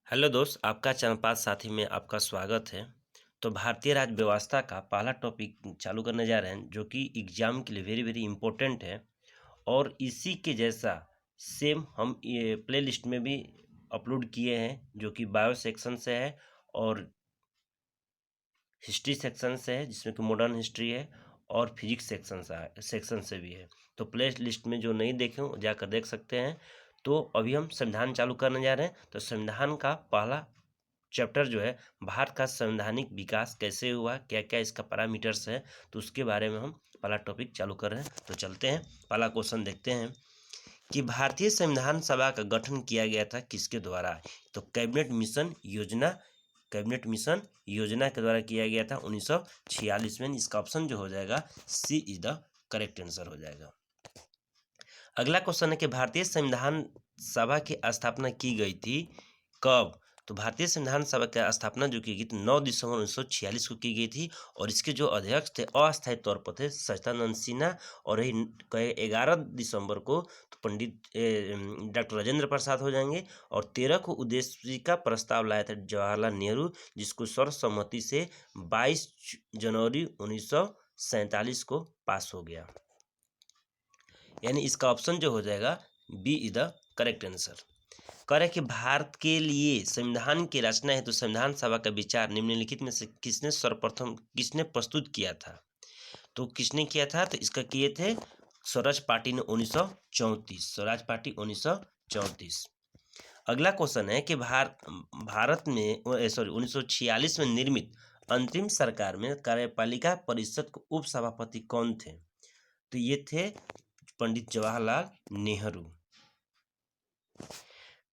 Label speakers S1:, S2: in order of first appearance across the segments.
S1: Hello दोस्त, आपका चंदपात साथी में आपका स्वागत है। तो भारतीय राज्य व्यवस्था का पहला टॉपिक चालू करने जा रहे हैं, जो कि एग्जाम के लिए वेरी वेरी इंपॉर्टेंट है। और इसी के जैसा सेम हम ये प्ले लिस्ट में भी अपलोड किए हैं, जो कि बायो सेक्शन से है और हिस्ट्री सेक्शन से है, जिसमें कि मॉडर्न हिस्ट्री है, और फिजिक्स सेक्शन से भी है। तो प्ले लिस्ट में जो नहीं देखे हो जाकर देख सकते हैं। तो अभी हम संविधान चालू करने जा रहे हैं। तो संविधान का पहला चैप्टर जो है, भारत का संवैधानिक विकास कैसे हुआ, क्या क्या इसका पैरामीटर्स है, तो उसके बारे में हम पहला टॉपिक चालू कर रहे हैं। तो चलते हैं, पहला क्वेश्चन देखते हैं कि भारतीय संविधान सभा का गठन किया गया था किसके द्वारा। तो कैबिनेट मिशन योजना के द्वारा किया गया था 1946 में। इसका ऑप्शन जो हो जाएगा c is the correct answer हो जाएगा। अगला क्वेश्चन है कि भारतीय संविधान सभा की स्थापना की गई थी कब। तो भारतीय संविधान सभा की स्थापना जो की गई थी 9 दिसंबर 1946 को की गई थी। और इसके जो अध्यक्ष थे अस्थायी तौर पर थे सच्चिदानंद सिन्हा। और यही 11 दिसंबर को तो पंडित डॉक्टर राजेंद्र प्रसाद हो जाएंगे। और 13 को उद्देश्य का प्रस्ताव लाया था जवाहरलाल नेहरू, जिसको सर्वसम्मति से 22 जनवरी 1947 को पास हो गया। यानी इसका ऑप्शन जो हो जाएगा B is the correct answer. कह रहे कि भारत के लिए संविधान की रचना है तो संविधान सभा का विचार निम्नलिखित में से किसने प्रस्तुत किया था। तो किसने किया था, तो इसका किए थे स्वराज पार्टी ने 1934। स्वराज पार्टी 1934। अगला क्वेश्चन है कि भारत में 1946 में निर्मित अंतरिम सरकार में कार्यपालिका परिषद के उप सभापति कौन थे। तो ये थे पंडित जवाहरलाल नेहरू।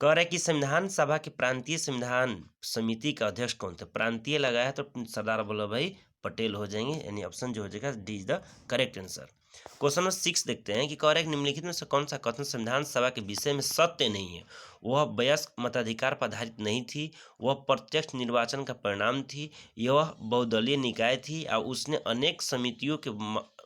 S1: कह रहे कि संविधान सभा के प्रांतीय संविधान समिति का अध्यक्ष कौन थे। प्रांतीय लगाया तो सरदार वल्लभ भाई पटेल हो जाएंगे। यानी ऑप्शन जो हो जाएगा D is the correct answer. Question number 6 देखते हैं कि कह रहे हैं निम्नलिखित में से कौन सा कथन संविधान सभा के विषय में सत्य नहीं है। वह वयस्क मताधिकार पर आधारित नहीं थी, वह प्रत्यक्ष निर्वाचन का परिणाम थी, यह बहुदलीय निकाय थी और उसने अनेक समितियों के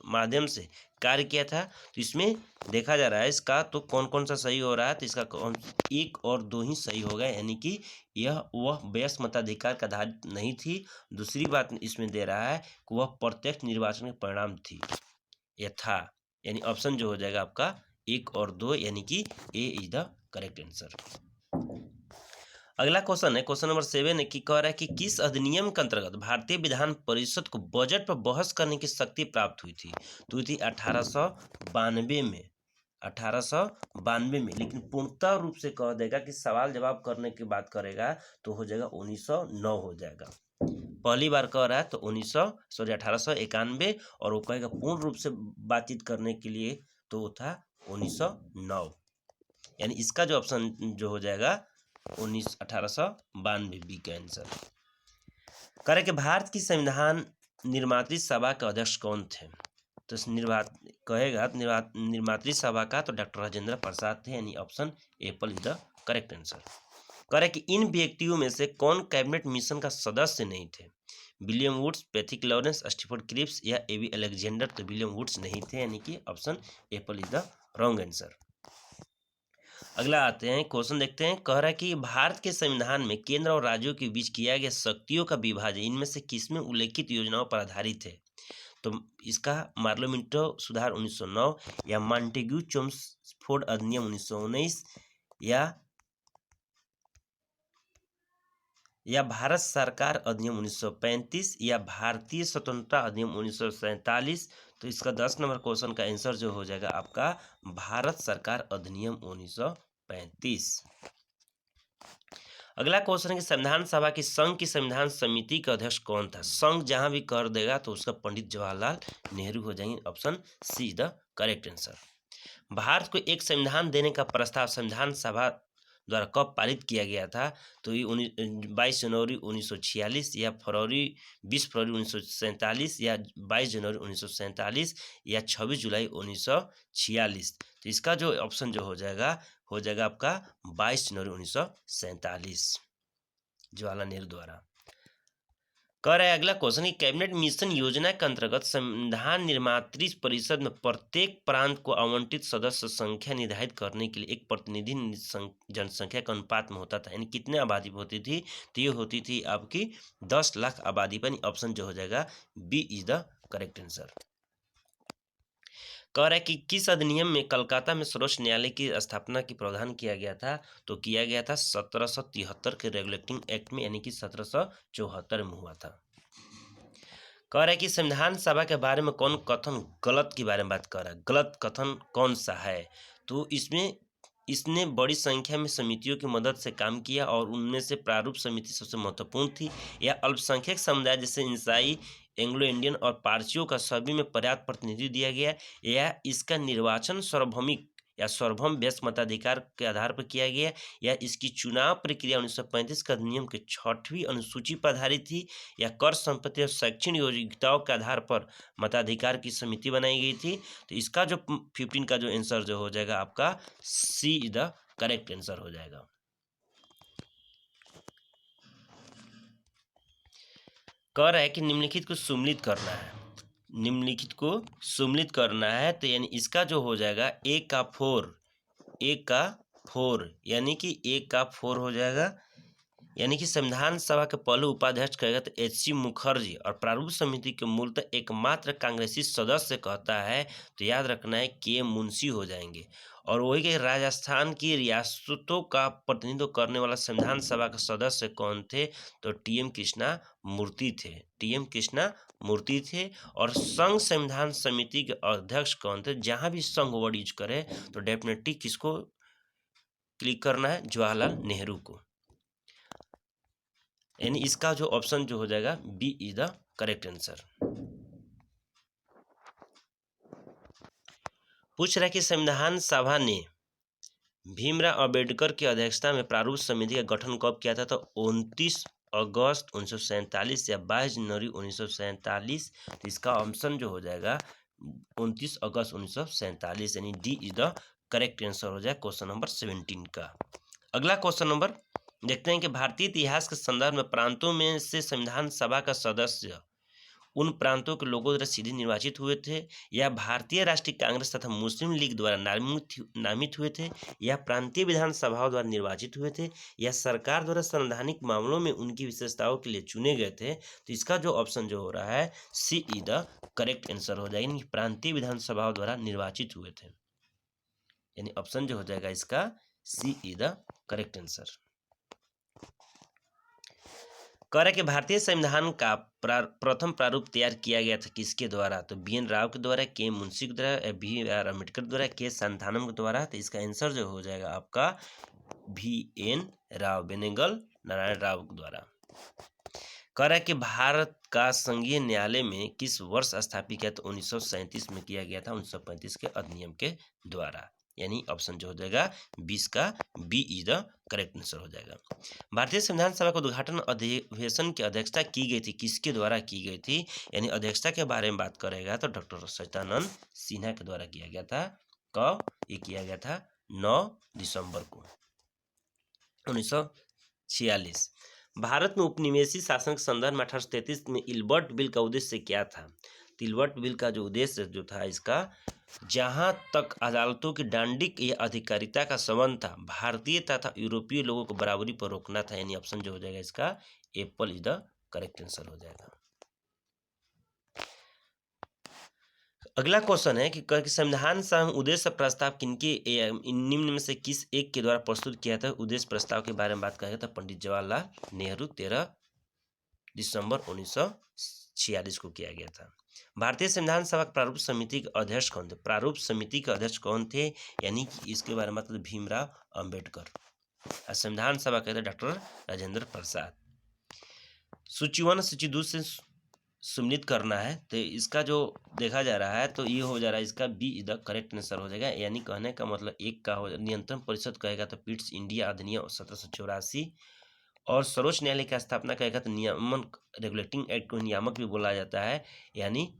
S1: माध्यम से कार्य किया था। तो इसमें देखा जा रहा है इसका तो कौन कौन सा सही हो रहा है। तो इसका एक और दो ही सही होगा, यानी कि यह वह वयस्क मताधिकार का आधारित नहीं थी। दूसरी बात इसमें दे रहा है कि वह प्रत्यक्ष निर्वाचन के परिणाम थी या था। यानी ऑप्शन जो हो जाएगा आपका एक और दो, यानी कि ए इज द करेक्ट आंसर। अगला क्वेश्चन है क्वेश्चन नंबर 7 है कि कह रहा है कि किस अधिनियम के अंतर्गत भारतीय विधान परिषद को बजट पर बहस करने की शक्ति प्राप्त हुई थी। तो हुई थी 1892 में। 1892 में, लेकिन पूर्णतः रूप से कह देगा कि सवाल जवाब करने की बात करेगा तो हो जाएगा 1909 हो जाएगा। पहली बार कह रहा है तो 1891। और वो कहेगा पूर्ण रूप से बातचीत करने के लिए तो वो था 1909। यानी इसका जो ऑप्शन जो हो जाएगा 1892 बी का आंसर। कह रहे कि भारत की संविधान निर्मात्री सभा के अध्यक्ष कौन थे। तो कहेगा निर्मात्री सभा का तो डॉक्टर राजेंद्र प्रसाद थे। यानी option apple is the correct answer. कह रहे कि इन व्यक्तियों में से कौन कैबिनेट मिशन का सदस्य नहीं थे। William Woods, Pethick Lawrence, Stafford Cripps या एबी अलेक्जेंडर। तो विलियम वुड्स नहीं थे, यानी कि option apple is the wrong answer. अगला आते हैं क्वेश्चन देखते हैं। कह रहा है कि भारत के संविधान में केंद्र और राज्यों के बीच किया गया शक्तियों का विभाजन इनमें से किसमें उल्लेखित योजनाओं पर आधारित है। तो इसका मार्लोमिंटो सुधार 1909 या मॉन्टेग्यू चेम्सफोर्ड अधिनियम 1919 या भारत सरकार अधिनियम 1935 या भारतीय स्वतंत्रता अधिनियम 1947। तो इसका 10 नंबर क्वेश्चन का आंसर जो हो जाएगा आपका भारत सरकार अधिनियम 1935। अगला क्वेश्चन है कि संविधान सभा की संघ की संविधान समिति का अध्यक्ष कौन था। संघ जहां भी कर देगा तो उसका पंडित जवाहरलाल नेहरू हो जाएंगे। Option C is the correct answer. Bharat को एक संविधान देने का प्रस्ताव संविधान सभा द्वारा कब पारित किया गया था। तो ये 22 जनवरी 1946 या 20 फरवरी 1947 या 22 जनवरी 1947 या 26 जुलाई 1946। तो इसका जो ऑप्शन जो हो जाएगा आपका 22 जनवरी 1947 जवाहरलाल नेहरू द्वारा। कह रहा है अगला क्वेश्चन, कैबिनेट मिशन योजना के अंतर्गत संविधान निर्मात्री परिषद में प्रत्येक प्रांत को आवंटित सदस्य संख्या निर्धारित करने के लिए एक प्रतिनिधि जनसंख्या के अनुपात में होता था, यानी कितने आबादी पर होती थी, तो ये होती थी आपकी 10 लाख आबादी पर। ऑप्शन जो हो जाएगा B is the correct answer. कह रहा है कि किस अधिनियम में कलकत्ता में सर्वोच्च न्यायालय की स्थापना की प्रावधान किया गया था, तो किया गया था 1773 के रेगुलेटिंग एक्ट में, यानी कि 1774 में हुआ था। कह रहा है कि संविधान सभा के बारे में कौन कथन गलत के बारे में बात कर रहा है, गलत कथन कौन सा है, तो इसने बड़ी संख्या में समितियों की मदद से काम किया और उनमें से प्रारूप समिति सबसे महत्वपूर्ण थी। यह अल्पसंख्यक समुदाय जैसे ईसाई, एंग्लो इंडियन और पारसियों का सभी में पर्याप्त प्रतिनिधि दिया गया। यह इसका निर्वाचन सार्वभौमिक या सार्वभौम व्यस्क मताधिकार के आधार पर किया गया। या इसकी चुनाव प्रक्रिया 1935 के अधिनियम के 6वीं अनुसूची पर आधारित थी। या कर संपत्ति और शैक्षणिक योग्यताओं के आधार पर मताधिकार की समिति बनाई गई थी। तो इसका जो 15 का जो आंसर जो हो जाएगा आपका सी इज द करेक्ट आंसर हो जाएगा। कह रहा है कि निम्नलिखित को सुम्मिलित करना है, निम्नलिखित को सुम्मिलित करना है, तो यानी इसका जो हो जाएगा ए का 4 यानी कि ए का 4 हो जाएगा। यानी कि संविधान सभा के पहले उपाध्यक्ष कहेगा तो एच.सी. मुखर्जी, और प्रारूप समिति के मूलतः एकमात्र कांग्रेसी सदस्य कहता है तो याद रखना है के मुंशी हो जाएंगे। और वही के राजस्थान की रियासतों का प्रतिनिधित्व करने वाला संविधान सभा के सदस्य कौन थे, तो टी.एम. कृष्णा मूर्ति थे। और संघ संविधान समिति के अध्यक्ष कौन थे, जहां भी संघ वर्ड यूज करे तो डेफिनेटली किसको क्लिक करना है, जवाहरलाल नेहरू को। यानी इसका जो ऑप्शन जो हो जाएगा B is the correct answer. पूछ रहा है कि संविधान सभा ने भीमराव अंबेडकर की अध्यक्षता में प्रारूप समिति का गठन कब किया था, तो 29 अगस्त 1947 या 22 जनवरी 1947। तो इसका ऑप्शन जो हो जाएगा 29 अगस्त 1947, यानी D is the correct answer हो जाएगा क्वेश्चन नंबर 17 का। अगला क्वेश्चन नंबर देखते हैं कि भारतीय इतिहास के संदर्भ में प्रांतों में से संविधान सभा का सदस्य उन प्रांतों के लोगों द्वारा सीधे निर्वाचित हुए थे, या भारतीय राष्ट्रीय कांग्रेस तथा मुस्लिम लीग द्वारा नामित हुए थे, या प्रांतीय विधानसभाओं द्वारा निर्वाचित हुए थे, या सरकार द्वारा संवैधानिक मामलों में उनकी विशेषताओं के लिए चुने गए थे। तो इसका जो ऑप्शन जो हो रहा है सी ई द करेक्ट आंसर हो जाएगा, यानी प्रांतीय विधानसभाओं द्वारा निर्वाचित हुए थे। यानी ऑप्शन जो हो जाएगा इसका सी ई द करेक्ट आंसर। कह रहा है कि भारतीय संविधान का प्रथम प्रारूप तैयार किया गया था किसके द्वारा, तो बी.एन. राव के द्वारा, के मुंशी के द्वारा, बी.आर. अम्बेडकर द्वारा, के संथानम के द्वारा। तो इसका आंसर जो हो जाएगा आपका बी.एन. राव, बेनेगल नारायण राव के द्वारा। कह रहा है कि भारत का संघीय न्यायालय में किस वर्ष स्थापित किया, तो 1937 में किया गया था 1935 के अधिनियम के द्वारा। यानी ऑप्शन जो हो जाएगा 20 का B is the correct answer हो जाएगा। भारतीय संविधान सभा का उद्घाटन अधिवेशन की अध्यक्षता की गई थी, किसके द्वारा की गई थी, यानी अध्यक्षता के बारे में बात करेगा तो डॉक्टर सच्चिदानंद सिन्हा के द्वारा किया गया था। कब ये किया गया था, 9 दिसंबर को 1946। भारत में उपनिवेशी शासन के संदर्भ में 1833 में इल्बर्ट बिल का उद्देश्य क्या था, इल्बर्ट बिल का जो उद्देश्य जो था इसका, जहां तक अदालतों की डांडिक या अधिकारिता का संबंध था, भारतीय तथा यूरोपीय लोगों को बराबरी पर रोकना था। यानी ऑप्शन जो हो जाएगा इसका Apple is the correct answer हो जाएगा। अगला क्वेश्चन है कि संविधान सभा उद्देश्य प्रस्ताव किनके निम्न में से किस एक के द्वारा प्रस्तुत किया था। उद्देश्य प्रस्ताव के बारे में बात करेंगे तो पंडित जवाहरलाल नेहरू 13 दिसंबर 1946 को किया गया था। भारतीय संविधान सभा प्रारूप समिति के अध्यक्ष कौन थे, प्रारूप समिति के अध्यक्ष कौन थे, यानी कि इसके बारे में मतलब भीमराव अंबेडकर। संविधान सभा के डॉक्टर राजेंद्र प्रसाद। सूची 1 सूची 2 से सुम्मिलित करना है, तो इसका जो देखा जा रहा है तो ये हो जा रहा है इसका B is the correct answer हो जाएगा। यानी कहने का मतलब एक का हो, नियंत्रण परिषद कहेगा तो पिट्स इंडिया अधिनियम 1784, और सर्वोच्च न्यायालय की स्थापना कहेगा तो नियमन रेगुलेटिंग एक्ट को नियामक भी बोला जाता है, यानी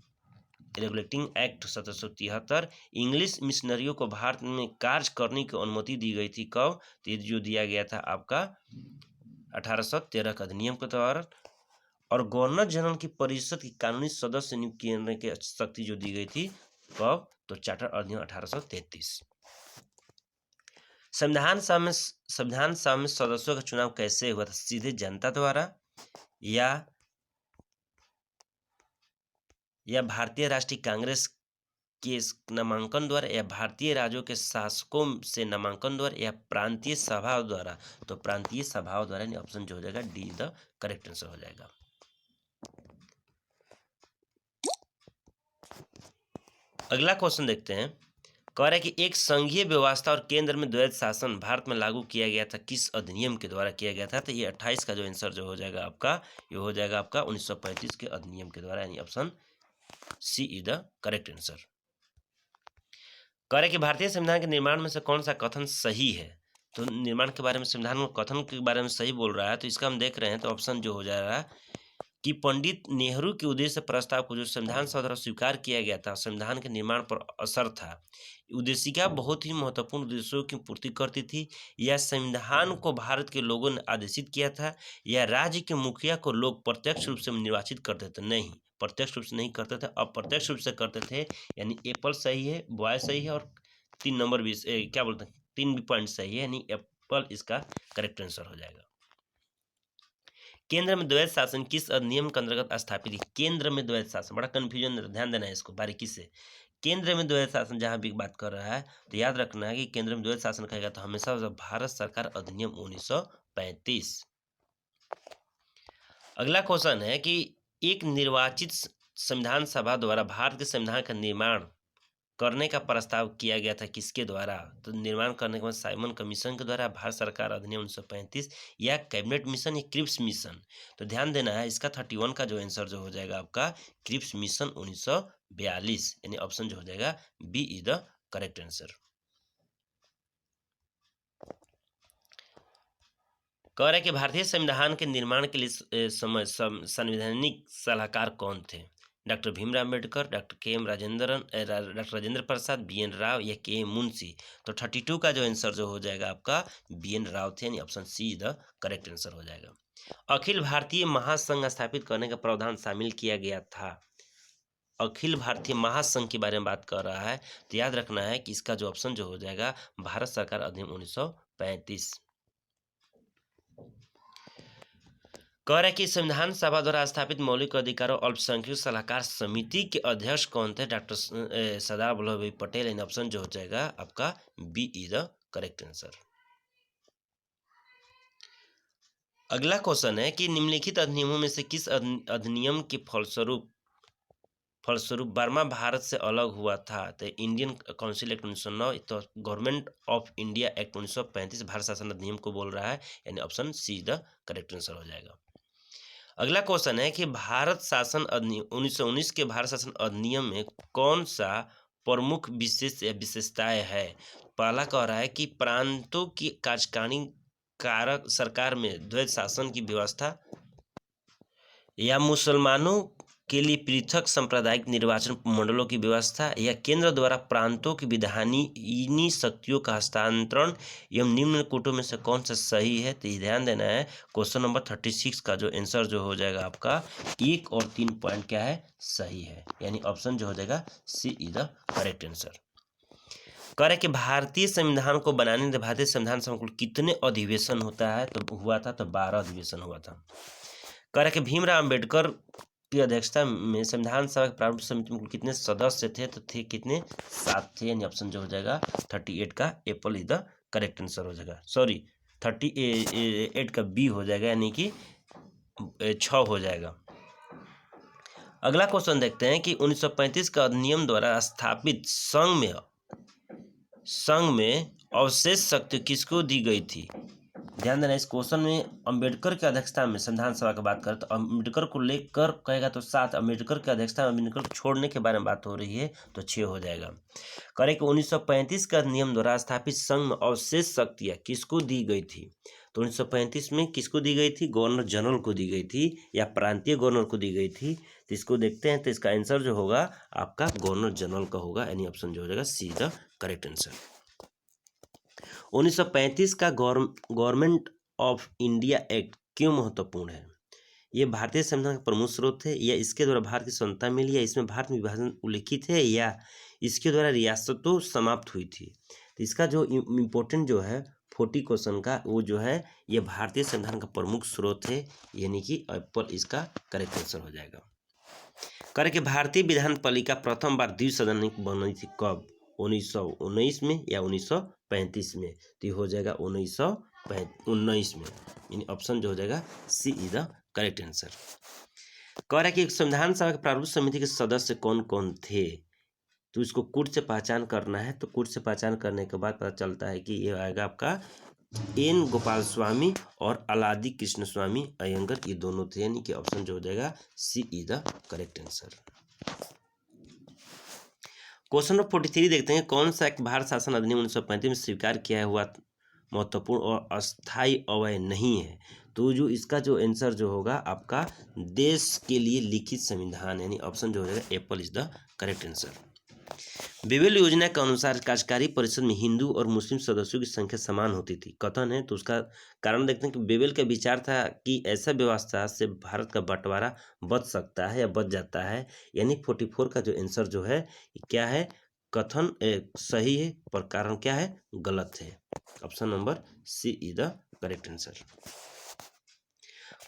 S1: रेगुलेटिंग एक्ट 1773। इंग्लिश मिशनरियों को भारत में कार्य करने की अनुमति दी गई थी, कब, तो ये जो दिया गया था आपका 1813 का अधिनियम के द्वारा। और गवर्नर जनरल की परिषद की कानूनी सदस्य नियुक्त करने की शक्ति जो दी गई थी कब, तो चार्टर अधिनियम 1833। संविधान सभा में सदस्यों का चुनाव कैसे हुआ था? सीधे जनता द्वारा या भारतीय राष्ट्रीय कांग्रेस के नामांकन द्वारा, या भारतीय राज्यों के शासकों से नामांकन द्वारा, या प्रांतीय सभाओं द्वारा? तो प्रांतीय सभाओं द्वारा, यानी ऑप्शन जो हो जाएगा डी द करेक्ट आंसर हो जाएगा। अगला क्वेश्चन देखते हैं। कह रहा है कि एक संघीय व्यवस्था और केंद्र में द्वैध शासन भारत में लागू किया गया था, किस अधिनियम के द्वारा किया गया था? तो ये 28 का जो आंसर जो हो जाएगा आपका, ये हो जाएगा आपका 1935 के अधिनियम के द्वारा, यानी option C is the correct answer. कह रहे कि भारतीय संविधान के निर्माण में से कौन सा कथन सही है? तो निर्माण के बारे में, संविधान कथन के बारे में सही बोल रहा है, तो इसका हम देख रहे हैं, तो ऑप्शन जो हो जाएगा कि पंडित नेहरू के उद्देश्य प्रस्ताव को जो संविधान सभा द्वारा स्वीकार किया गया था, संविधान के निर्माण पर असर था। उद्देशिका बहुत ही महत्वपूर्ण उद्देश्यों की पूर्ति करती थी, या संविधान को भारत के लोगों ने आदेशित किया था, या राज्य के मुखिया को लोग प्रत्यक्ष रूप से निर्वाचित करते थे? नहीं, प्रत्यक्ष रूप से नहीं करते थे, अप्रत्यक्ष रूप से करते थे, यानी एप्पल सही है, बॉय सही है, और 3 नंबर भी क्या बोलते हैं, 3 भी पॉइंट सही है, यानी एप्पल इसका करेक्ट आंसर हो जाएगा। केंद्र में द्वैध शासन किस अधिनियम के अंतर्गत स्थापित है? केंद्र में द्वैध शासन, बड़ा कंफ्यूजन, ध्यान देना है इसको बारीकी से। केंद्र में द्वैध शासन जहां भी बात कर रहा है, तो याद रखना है कि केंद्र में द्वैध शासन कहेगा तो हमेशा भारत सरकार अधिनियम 1935। अगला क्वेश्चन है कि एक निर्वाचित संविधान सभा द्वारा भारत के संविधान का निर्माण करने का प्रस्ताव किया गया था, किसके द्वारा? तो निर्माण करने के बाद साइमन कमीशन के द्वारा, भारत सरकार अधिनियम 1935, या कैबिनेट मिशन, या क्रिप्स मिशन? तो ध्यान देना है, इसका 31 का जो आंसर जो हो जाएगा आपका क्रिप्स मिशन 1942, यानी ऑप्शन जो हो जाएगा B is the correct answer. कह रहे कि भारतीय संविधान के निर्माण के लिए संवैधानिक सलाहकार कौन थे? Doctor Bhimrao Ambedkar, doctor Rajendra Prasad, BN. Rao, या के.एम. मुंशी? तो 32 का जो आंसर जो हो जाएगा आपका बी.एन. राव थे, यानी option see the correct answer हो जाएगा। अखिल भारतीय महासंघ स्थापित करने का प्रावधान शामिल किया गया था। अखिल भारतीय महासंघ के बारे में बात कर रहा है, तो याद रखना है कि इसका जो ऑप्शन जो हो जाएगा भारत सरकार अधिनियम 1935। कह रहा है कि संविधान सभा द्वारा स्थापित मौलिक अधिकारों अल्पसंख्यक सलाहकार समिति के अध्यक्ष कौन थे? डॉक्टर सरदार वल्लभ भाई पटेल, इन ऑप्शन जो हो जाएगा आपका B is the correct answer. अगला क्वेश्चन है कि निम्नलिखित अधिनियमों में से किस अधिनियम के फलस्वरूप बर्मा भारत से अलग हुआ था? तो इंडियन काउंसिल एक्ट 1909, तो government of India act 1935 Bharat शासन अधिनियम को बोल रहा है, यानी option see the correct answer हो जाएगा। अगला क्वेश्चन है कि भारत शासन अधिनियम 1919 के भारत शासन अधिनियम में कौन सा प्रमुख विशेषताएं है? पहला कह रहा है कि प्रांतों की कार्यकारिणी कारक सरकार में द्वैध शासन की व्यवस्था, या मुसलमानों के लिए पृथक सांप्रदायिक निर्वाचन मंडलों की व्यवस्था, या केंद्र द्वारा प्रांतों की विधायिनी शक्तियों का हस्तांतरण, एवं निम्न कोटों में से कौन सा सही है? तो ध्यान देना है, क्वेश्चन नंबर 36 का जो आंसर जो हो जाएगा आपका 1 और 3 पॉइंट क्या है, सही है, यानी ऑप्शन जो हो जाएगा c is the correct answer. कह रहे कि भारतीय संविधान को बनाने में भारतीय संविधान सभा कुल कितने अधिवेशन होता है? तो हुआ था, तो 12 अधिवेशन हुआ था। कह रहे कि भीमराव अम्बेडकर की अध्यक्षता में संविधान सभा के प्रारूप समिति में कुल कितने सदस्य थे? तो थे कितने, 7 थे, यानी ऑप्शन जो हो जाएगा 38 का Apple is the correct answer हो जाएगा। सॉरी 38 का बी हो जाएगा, यानी कि 6 हो जाएगा। अगला क्वेश्चन देखते हैं कि 1935 का अधिनियम द्वारा स्थापित संघ में अवशेष शक्ति किसको दी गई थी? ध्यान देना, इस क्वेश्चन में अंबेडकर की अध्यक्षता में संविधान सभा की बात करें तो अंबेडकर को लेकर कहेगा तो 7, अंबेडकर की अध्यक्षता में अंबेडकर को छोड़ने के बारे में बात हो रही है, तो 6 हो जाएगा। करें कि 1935 का नियम द्वारा स्थापित संघ में अवशेष शक्तियाँ किसको दी गई थी? तो 1935 में किसको दी गई थी? गवर्नर जनरल को दी गई थी, या प्रांतीय गवर्नर को दी गई थी? तो इसको देखते हैं, तो इसका आंसर जो होगा आपका गवर्नर जनरल का होगा, यानी ऑप्शन जो हो जाएगा सी द करेक्ट आंसर। 1935 का गवर्नमेंट ऑफ इंडिया एक्ट क्यों महत्वपूर्ण है? ये भारतीय संविधान का प्रमुख स्रोत है, या इसके द्वारा भारत की स्वतंत्रता मिली, या इसमें भारत में विभाजन उल्लिखित है, या इसके द्वारा रियासतों समाप्त हुई थी। तो इसका जो इम्पोर्टेंट जो है 40 क्वेश्चन का वो जो है ये भारतीय संविधान का प्रमुख स्रोत है, यानी कि एप्पल इसका करेक्ट आंसर हो जाएगा। करे कि भारतीय विधान पालिका प्रथम बार द्विसदनिक बनी थी कब? 1919 में या 1935 में? तो ये हो जाएगा 1919 में, यानी ऑप्शन जो हो जाएगा c is the correct answer. कह रहा है कि संविधान सभा के प्रारूप समिति के सदस्य कौन कौन थे? तो इसको कुट से पहचान करना है। तो कुट से पहचान करने के बाद पता चलता है कि ये आएगा आपका एन गोपाल स्वामी और अलादी कृष्ण स्वामी अयंगर, ये दोनों थे, यानी कि ऑप्शन जो हो जाएगा c is the correct answer. Question number 43 देखते हैं, कौन सा एक भारत शासन अधिनियम 1935 में स्वीकार किया हुआ महत्वपूर्ण और अस्थायी अवयव नहीं है? तो जो इसका जो आंसर जो होगा आपका देश के लिए लिखित संविधान, यानी ऑप्शन जो हो जाएगा apple is the correct answer. बेबेल योजना के अनुसार कार्यकारी परिषद में हिंदू और मुस्लिम सदस्यों की संख्या समान होती थी, कथन है। तो उसका कारण देखते हैं कि बेबेल का विचार था कि ऐसा व्यवस्था से भारत का बंटवारा बच सकता है या बच जाता है, यानी 44 का जो आंसर जो है क्या है, कथन सही है पर कारण क्या है, गलत है। Option number C is the correct answer.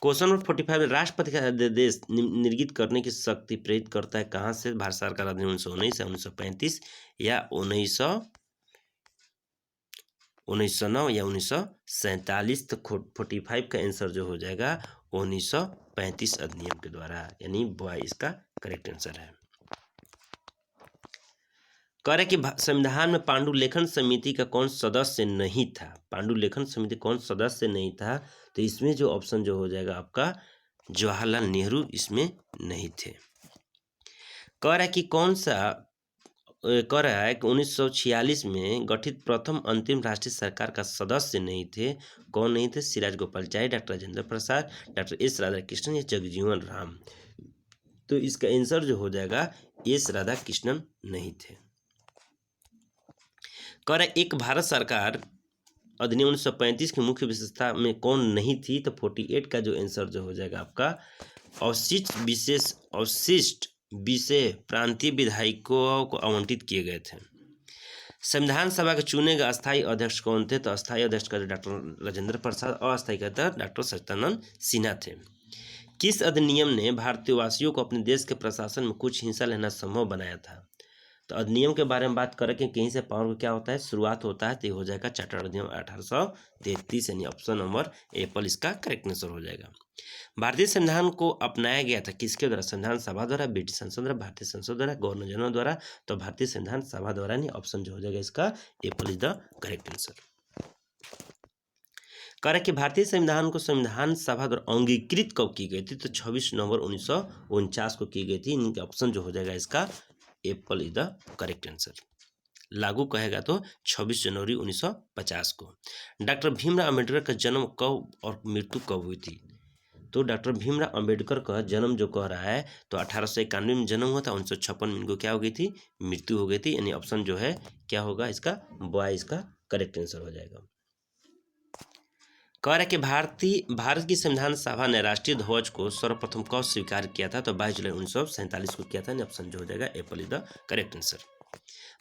S1: Question number 45, राष्ट्रपति का अध्यादेश निर्गत करने की शक्ति प्रेरित करता है कहाँ से? भारत सरकार अधिनियम 1919 या 1935 या 1909 या 1947? तो 45 का आंसर जो हो जाएगा 1935 अधिनियम के द्वारा, यानी बॉय इसका करेक्ट आंसर है। कह रहे कि संविधान में पांडुलेखन समिति का कौन सदस्य नहीं था? पांडुलेखन समिति कौन सदस्य नहीं था? तो इसमें जो ऑप्शन जो हो जाएगा आपका जवाहरलाल नेहरू इसमें नहीं थे। कह रहा है कि कौन सा कह रहा है कि 1946 में गठित प्रथम अंतरिम राष्ट्रीय सरकार का सदस्य नहीं थे। कौन नहीं थे? सी Rajagopalachari, doctor Rajendra Prasad, doctor S Radhakrishnan या जगजीवन राम? तो इसका आंसर जो हो जाएगा एस राधाकृष्णन नहीं थे। कह रहा है एक भारत सरकार अधिनियम 1935 की मुख्य विशेषता में कौन नहीं थी? तो 48 का जो आंसर जो हो जाएगा आपका अवशिष्ट विषय प्रांतीय विधायकों को आवंटित किए गए थे। संविधान सभा के चुने गए अस्थायी अध्यक्ष कौन थे? तो अस्थायी अध्यक्ष का डॉक्टर राजेंद्र प्रसाद, अस्थायी का डॉक्टर सच्चिदानंद सिन्हा थे। किस अधिनियम ने भारतीयवासियों को अपने देश के प्रशासन में कुछ हिस्सा लेना संभव बनाया था? तो अधिनियम के बारे में बात करें कि कहीं से पावर क्या होता है, शुरुआत होता है, तो ये हो जाएगा चार्टर अधिनियम 1833, यानी ऑप्शन नंबर एप्पल इसका करेक्ट आंसर हो जाएगा। भारतीय संविधान को अपनाया गया था किसके द्वारा? संविधान सभा द्वारा, ब्रिटिश संसद द्वारा, भारतीय संसद द्वारा, गवर्नर जनरल द्वारा? तो भारतीय संविधान सभा द्वारा, यानी ऑप्शन जो हो जाएगा इसका Apple is the correct answer. कह रहा है कि भारतीय संविधान को संविधान सभा द्वारा अंगीकृत कब की गई थी? तो 26 नवंबर 1949 को की गई थी। इनके ऑप्शन जो हो जाएगा इसका Apple is the correct answer. लागू कहेगा तो 26 जनवरी 1950 को। डॉक्टर भीमराव अम्बेडकर का जन्म कब और मृत्यु कब हुई थी? तो डॉक्टर भीमराव अम्बेडकर का जन्म जो कह रहा है तो 1891 में जन्म हुआ था, 1956 में इनको क्या हो गई थी, मृत्यु हो गई थी, यानी ऑप्शन जो है क्या होगा इसका बॉय इसका करेक्ट आंसर हो जाएगा। कह रहा है कि भारत की संविधान सभा ने राष्ट्रीय ध्वज को सर्वप्रथम कब स्वीकार किया था? तो 22 जुलाई 1947 को किया था, ऑप्शन जो हो जाएगा apple is the correct answer.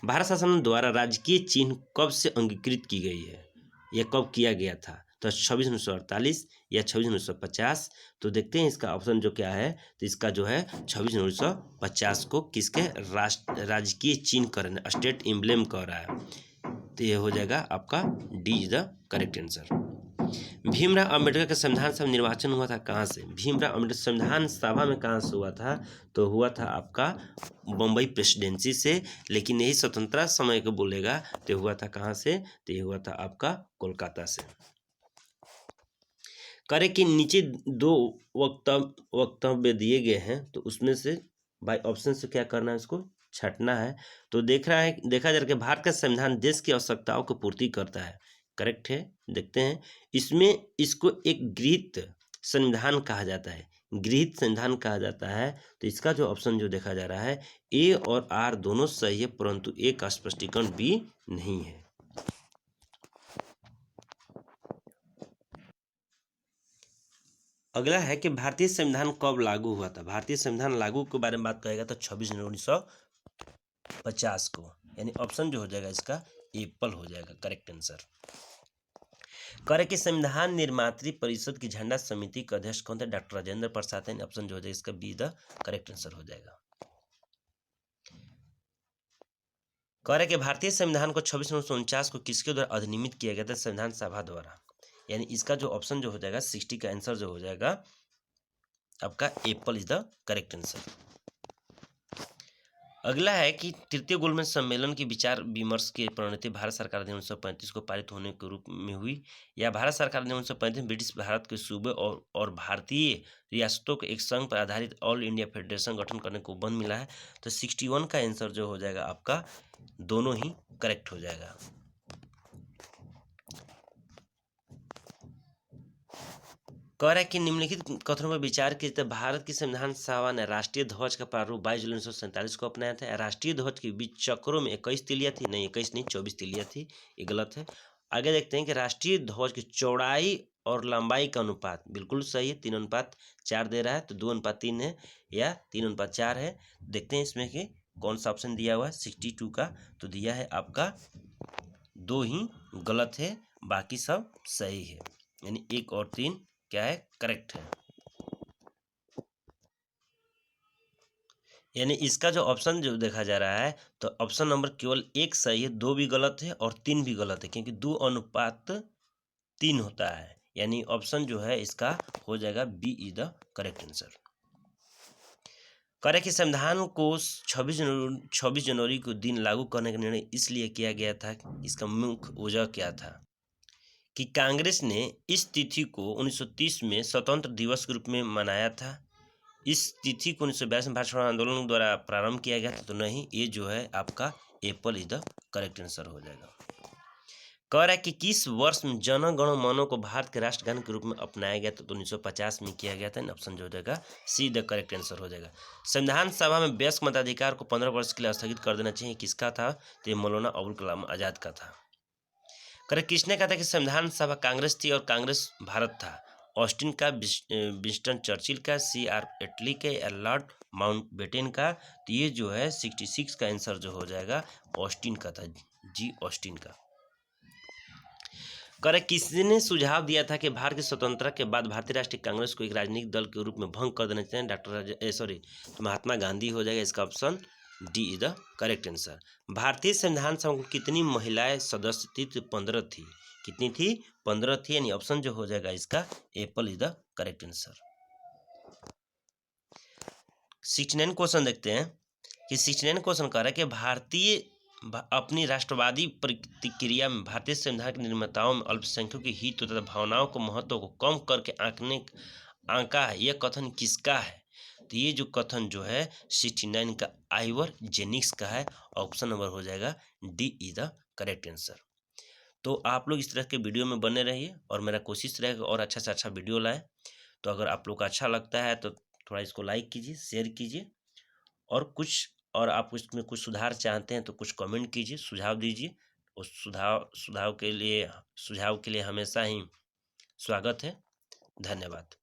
S1: Bharat शासन द्वारा राजकीय चिन्ह कब से अंगीकृत की गई है? यह कब किया गया था? तो 26 1948 या 26 1950? तो देखते हैं इसका ऑप्शन जो क्या है, तो इसका जो है 26 1950 को किसके राजकीय चिन्ह कर रहे हैं, स्टेट एम्ब्लेम कह रहा है, तो यह हो जाएगा आपका D is the correct answer. Bhimrao Ambedkar का संविधान सभा निर्वाचन हुआ था कहाँ से? भीमराव अम्बेडकर संविधान सभा में कहाँ से हुआ था? तो हुआ था आपका बम्बई प्रेसिडेंसी से, लेकिन यही स्वतंत्रता समय को बोलेगा तो हुआ था कहाँ से? तो ये हुआ था आपका कोलकाता से। करे कि नीचे दो वक्तव्य दिए गए हैं, तो उसमें से बाय ऑप्शन से क्या करना है, इसको छटना है। तो देखा जा रहा है भारत का संविधान देश की आवश्यकताओं को पूर्ति करता है, करेक्ट है। देखते हैं इसमें इसको एक गृहीत संविधान कहा जाता है, गृहीत संविधान कहा जाता है। तो इसका जो ऑप्शन जो देखा जा रहा है ए और आर दोनों सही है, परंतु ए का स्पष्टीकरण बी नहीं है। अगला है कि भारतीय संविधान कब लागू हुआ था। भारतीय संविधान लागू के बारे में बात करेगा तो 26 जनवरी 1950 को, यानी ऑप्शन जो हो जाएगा इसका एप्पल हो जाएगा करेक्ट आंसर। करे कि संविधान निर्मात्री परिषद की झंडा समिति के अध्यक्ष कौन थे, डॉक्टर राजेंद्र प्रसाद है, ऑप्शन जो हो जाएगा इसका बी द करेक्ट आंसर हो जाएगा। करे कि भारतीय संविधान को 26 नवंबर 1949 को किसके द्वारा अधिनियमित किया गया था, संविधान सभा द्वारा, यानी इसका जो ऑप्शन जो हो जाएगा 60 का आंसर जो हो जाएगा आपका Apple is the correct answer. अगला है कि तृतीय गोलमेज सम्मेलन की विचार विमर्श की प्रणति भारत सरकार ने 1935 को पारित होने के रूप में हुई, या भारत सरकार ने 1935 में ब्रिटिश भारत के सूबे और भारतीय रियासतों के एक संघ पर आधारित ऑल इंडिया फेडरेशन गठन करने को बंद मिला है। तो 61 का आंसर जो हो जाएगा आपका दोनों ही करेक्ट हो जाएगा। कह रहा है कि निम्नलिखित कथनों पर विचार किया जाए, भारत की संविधान सभा ने राष्ट्रीय ध्वज का प्रारूप 22 जुलाई 1947 को अपनाया था। राष्ट्रीय ध्वज के बीच चक्रों में 21 तिलियां थी, नहीं 21 नहीं 24 तिलियां थी, ये गलत है। आगे देखते हैं कि राष्ट्रीय ध्वज की चौड़ाई और लंबाई का अनुपात बिल्कुल सही है, 3:4 दे रहा है, तो 2:3 है या 3:4 है। देखते हैं इसमें कि कौन सा ऑप्शन दिया हुआ है 62 का, तो दिया है आपका 2 ही गलत है, बाकी सब सही है, यानी 1 और 3 क्या है करेक्ट है। यानी इसका जो ऑप्शन जो देखा जा रहा है तो ऑप्शन नंबर केवल 1 सही है, 2 भी गलत है और 3 भी गलत है, क्योंकि 2:3 होता है, यानी ऑप्शन जो है इसका हो जाएगा B is the correct answer. करे कि संविधान को 26 जनवरी को दिन लागू करने का निर्णय इसलिए किया गया था, इसका मुख्य वजह क्या था कि कांग्रेस ने इस तिथि को 1930 में स्वतंत्र दिवस के रूप में मनाया था। इस तिथि को 1942 में भारत छोड़ो आंदोलन द्वारा प्रारंभ किया गया था, तो नहीं, ये जो है आपका Apple is the correct answer हो जाएगा। कह रहा है कि किस वर्ष में जन गण मन को भारत के राष्ट्रगान के रूप में अपनाया गया था, तो 1950 में किया गया था, ऑप्शन जो हो जाएगा सी द करेक्ट आंसर हो जाएगा। संविधान सभा में वयस्क मताधिकार को 15 वर्ष के लिए स्थगित कर देना चाहिए, किसका था, तो ये मौलाना अबुल कलाम आजाद का था। करे किसने कहा था कि संविधान सभा कांग्रेस थी और कांग्रेस भारत था, ऑस्टिन का, विंस्टन चर्चिल का, CR एटली के, या लॉर्ड माउंटबेटन का, तो ये जो है 66 का आंसर जो हो जाएगा ऑस्टिन का था, जी ऑस्टिन का। करे किसने सुझाव दिया था कि भारत की स्वतंत्रता के बाद भारतीय राष्ट्रीय कांग्रेस को एक राजनीतिक दल के रूप में भंग कर देना चाहिए, तो महात्मा गांधी हो जाएगा, इसका option D is the correct answer. भारतीय संविधान सभा में कितनी महिलाएं सदस्य थी, तो 15 थी, कितनी थी, 15 थी, यानी ऑप्शन जो हो जाएगा इसका Apple is the correct answer. 69 question देखते हैं कि 69 क्वेश्चन कह रहा है कि भारतीय अपनी राष्ट्रवादी प्रतिक्रिया में भारतीय संविधान के निर्माताओं में अल्पसंख्यकों के हित तथा भावनाओं को महत्व को कम करके आंका है, यह कथन किसका है, तो ये जो कथन जो है 69 का आइवर जेनिक्स का है, ऑप्शन नंबर हो जाएगा D is the correct answer. तो आप लोग इस तरह के वीडियो में बने रहिए और मेरा कोशिश रहेगा और अच्छा से अच्छा वीडियो लाए। तो अगर आप लोग को अच्छा लगता है तो थोड़ा इसको लाइक कीजिए, शेयर कीजिए, और आप इसमें कुछ सुधार चाहते हैं तो कुछ कमेंट कीजिए, सुझाव दीजिए। उस सुझाव के लिए हमेशा ही स्वागत है। धन्यवाद।